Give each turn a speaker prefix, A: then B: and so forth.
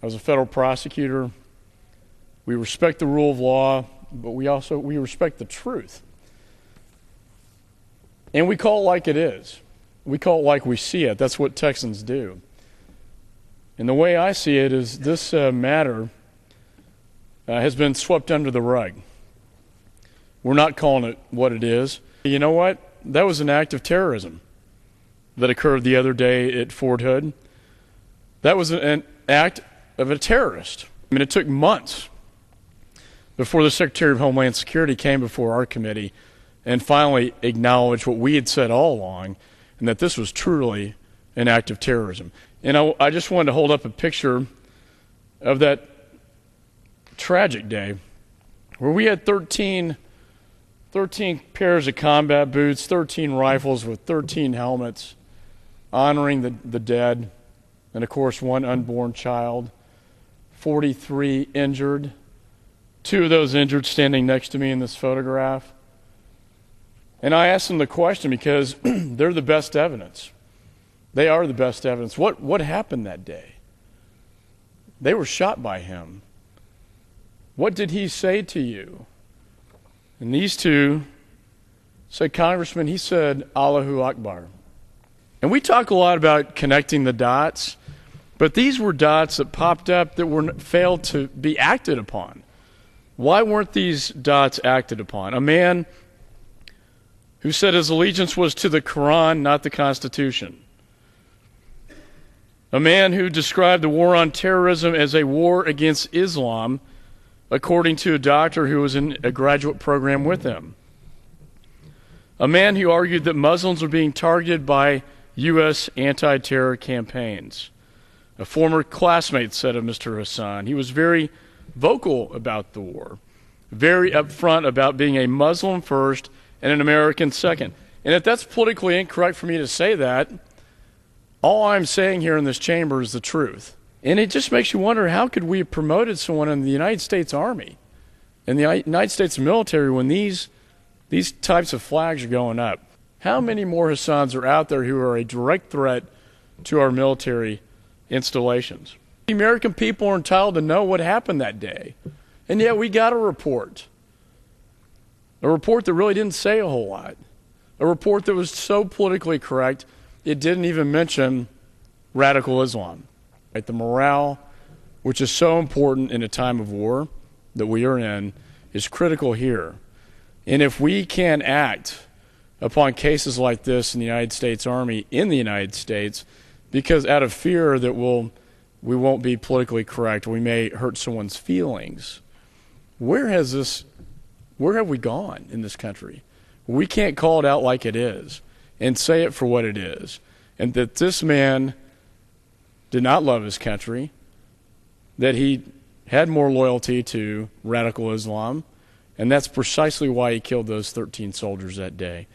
A: I was a federal prosecutor. We respect the rule of law, but we respect the truth. And we call it like it is. We call it like we see it. That's what Texans do. And the way I see it is this matter has been swept under the rug. We're not calling it what it is. You know what? That was an act of terrorism that occurred the other day at Fort Hood. That was an act of a terrorist. I mean, it took months before the Secretary of Homeland Security came before our committee and finally acknowledged what we had said all along, and that this was truly an act of terrorism. And I just wanted to hold up a picture of that tragic day where we had 13 pairs of combat boots, 13 rifles with 13 helmets, honoring the dead, and of course one unborn child, 43 injured, 2 of those injured standing next to me in this photograph. And I asked them the question because they're the best evidence. They are the best evidence. What happened that day? They were shot by him. What did he say to you? And these 2 said, Congressman, he said, Allahu Akbar. And we talk a lot about connecting the dots, but these were dots that popped up that failed to be acted upon. Why weren't these dots acted upon? A man who said his allegiance was to the Quran, not the Constitution. A man who described the war on terrorism as a war against Islam, according to a doctor who was in a graduate program with him. A man who argued that Muslims were being targeted by U.S. anti-terror campaigns. A former classmate said of Mr. Hassan, he was very vocal about the war, very upfront about being a Muslim first and an American second. And if that's politically incorrect for me to say that, all I'm saying here in this chamber is the truth. And it just makes you wonder, how could we have promoted someone in the United States Army and the United States military when these types of flags are going up? How many more Hassans are out there who are a direct threat to our military installations? The American people are entitled to know what happened that day. And yet we got a report that really didn't say a whole lot. A report that was so politically correct, it didn't even mention radical Islam. Right? The morale, which is so important in a time of war that we are in, is critical here. And if we can't act upon cases like this in the United States Army, in the United States, because out of fear that we won't be politically correct, we may hurt someone's feelings, where have we gone in this country? We can't call it out like it is and say it for what it is. And that this man did not love his country, that he had more loyalty to radical Islam, and that's precisely why he killed those 13 soldiers that day.